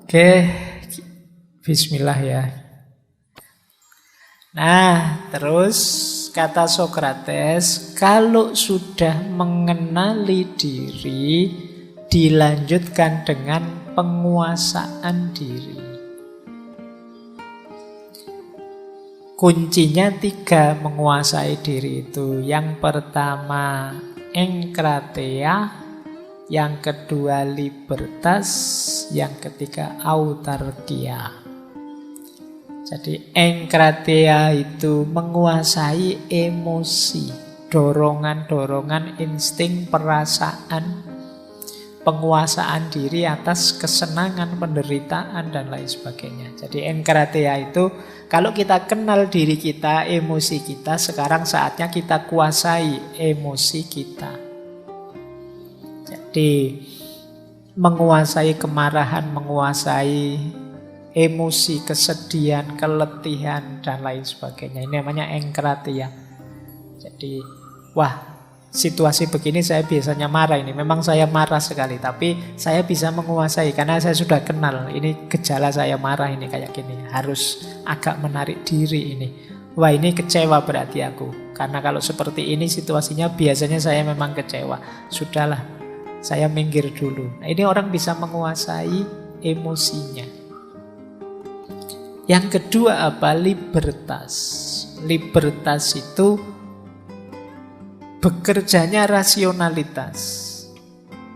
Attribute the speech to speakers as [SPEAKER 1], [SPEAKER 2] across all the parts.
[SPEAKER 1] Oke, bismillah ya. Nah, terus kata Sokrates, kalau sudah mengenali diri, dilanjutkan dengan penguasaan diri. Kuncinya 3 menguasai diri itu. Yang pertama, engkrateia. Yang kedua, libertas. Yang ketiga, autarkia. Jadi engkrateia itu menguasai emosi, dorongan-dorongan, insting, perasaan, penguasaan diri atas kesenangan, penderitaan, dan lain sebagainya. Jadi engkrateia itu, kalau kita kenal diri kita, emosi kita, sekarang saatnya kita kuasai emosi kita. Jadi menguasai kemarahan, menguasai emosi, kesedihan, keletihan, dan lain sebagainya. Ini namanya engkrateia. Jadi, wah, situasi begini saya biasanya marah ini. Memang saya marah sekali, tapi saya bisa menguasai karena saya sudah kenal. Ini gejala saya marah ini kayak gini. Harus agak menarik diri ini. Wah, ini kecewa berarti aku. Karena kalau seperti ini situasinya biasanya saya memang kecewa. Sudahlah, saya minggir dulu. Nah, ini orang bisa menguasai emosinya. Yang kedua apa? Libertas. Libertas itu bekerjanya rasionalitas.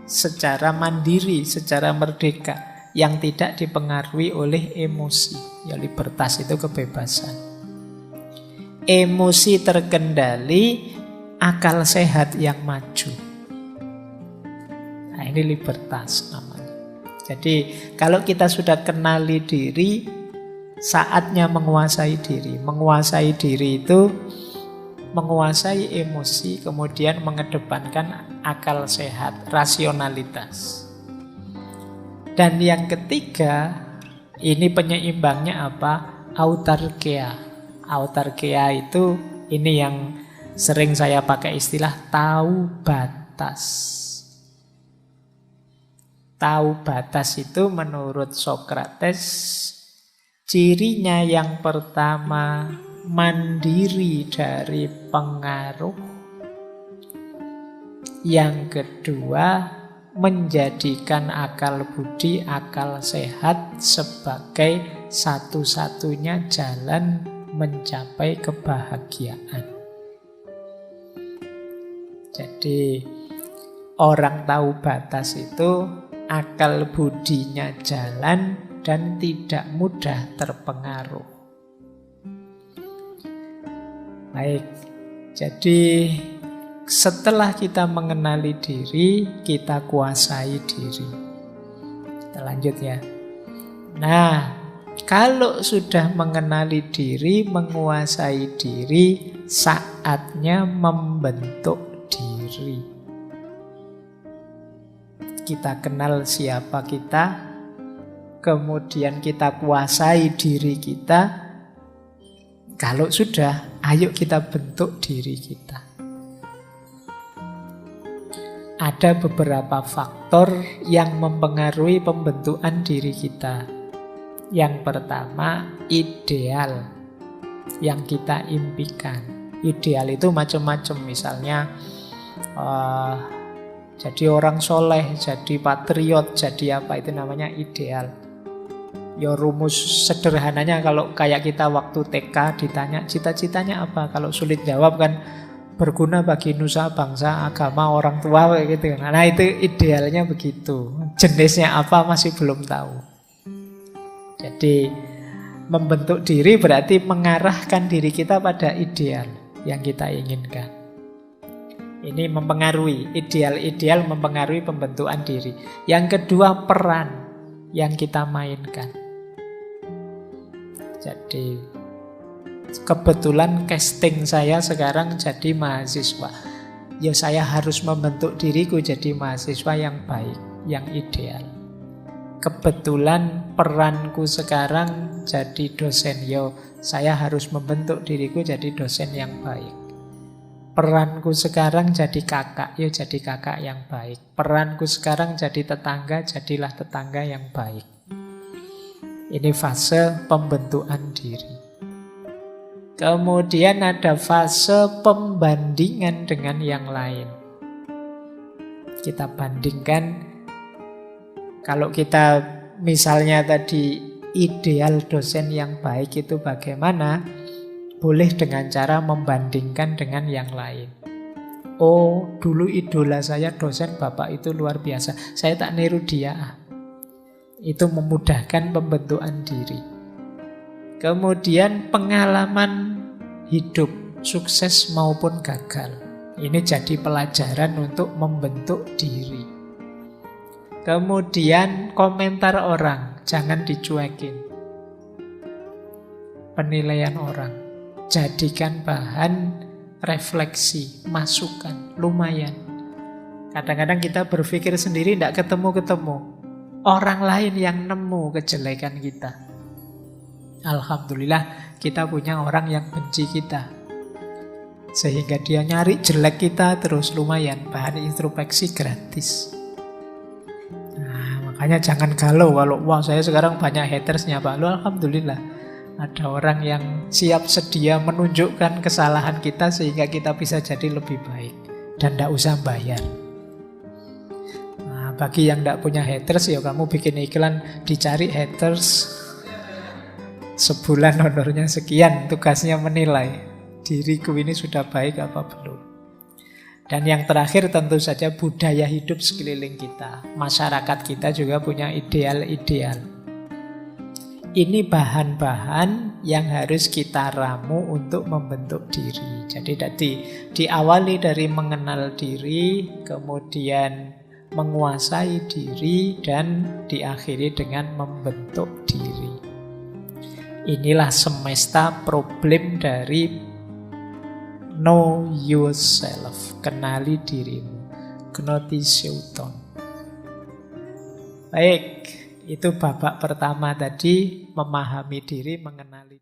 [SPEAKER 1] Secara mandiri, secara merdeka. Yang tidak dipengaruhi oleh emosi. Ya, libertas itu kebebasan. Emosi terkendali, akal sehat yang maju. Nah, ini libertas namanya. Jadi kalau kita sudah kenali diri, saatnya menguasai diri. Menguasai diri itu menguasai emosi, kemudian mengedepankan akal sehat, rasionalitas. Dan yang ketiga, ini penyeimbangnya apa? Autarkia. Autarkia itu, ini yang sering saya pakai istilah tahu batas. Tahu batas itu menurut Sokrates, cirinya yang pertama mandiri dari pengaruh. Yang kedua, menjadikan akal budi, akal sehat sebagai satu-satunya jalan mencapai kebahagiaan. Jadi orang tahu batas itu akal budinya jalan dan tidak mudah terpengaruh. Baik, jadi setelah kita mengenali diri, kita kuasai diri. Kita lanjut ya. Nah, kalau sudah mengenali diri, menguasai diri, saatnya membentuk diri. Kita kenal siapa kita, kemudian kita kuasai diri kita. Kalau sudah, ayo kita bentuk diri kita. Ada beberapa faktor yang mempengaruhi pembentukan diri kita. Yang pertama, ideal yang kita impikan. Ideal itu macam-macam, misalnya jadi orang soleh, jadi patriot, jadi apa, itu namanya ideal. Ya rumus sederhananya kalau kayak kita waktu TK ditanya cita-citanya apa, kalau sulit jawab kan berguna bagi nusa, bangsa, agama, orang tua gitu. Nah itu idealnya begitu. Jenisnya apa masih belum tahu. Jadi membentuk diri berarti mengarahkan diri kita pada ideal yang kita inginkan. Ini mempengaruhi, ideal-ideal mempengaruhi pembentukan diri. Yang kedua, peran yang kita mainkan. Jadi kebetulan casting saya sekarang jadi mahasiswa. Ya saya harus membentuk diriku jadi mahasiswa yang baik, yang ideal. Kebetulan peranku sekarang jadi dosen. Ya saya harus membentuk diriku jadi dosen yang baik. Peranku sekarang jadi kakak, ya jadi kakak yang baik. Peranku sekarang jadi tetangga, jadilah tetangga yang baik. Ini fase pembentukan diri. Kemudian ada fase pembandingan dengan yang lain. Kita bandingkan, kalau kita misalnya tadi ideal dosen yang baik itu bagaimana, boleh dengan cara membandingkan dengan yang lain. Oh, dulu idola saya dosen bapak itu luar biasa, saya tak niru dia. Itu memudahkan pembentukan diri. Kemudian pengalaman hidup, sukses maupun gagal. Ini jadi pelajaran untuk membentuk diri. Kemudian komentar orang, jangan dicuekin. Penilaian orang, jadikan bahan refleksi, masukan, lumayan. Kadang-kadang kita berpikir sendiri tidak ketemu-ketemu. Orang lain yang nemu kejelekan kita. Alhamdulillah kita punya orang yang benci kita, sehingga dia nyari jelek kita terus, lumayan, bahan introspeksi gratis. Nah, makanya jangan galau kalau wah saya sekarang banyak hatersnya Pak. Lu alhamdulillah ada orang yang siap sedia menunjukkan kesalahan kita sehingga kita bisa jadi lebih baik dan tidak usah bayar. Nah, bagi yang tidak punya haters ya kamu bikin iklan, dicari haters, sebulan honornya sekian, tugasnya menilai diriku ini sudah baik apa belum. Dan yang terakhir tentu saja budaya hidup sekeliling kita. Masyarakat kita juga punya ideal-ideal. Ini bahan-bahan yang harus kita ramu untuk membentuk diri. Jadi tadi diawali dari mengenal diri, kemudian menguasai diri, dan diakhiri dengan membentuk diri. Inilah semesta problem dari know yourself, kenali dirimu, Gnotiseuton. Baik, itu babak pertama tadi, memahami diri, mengenali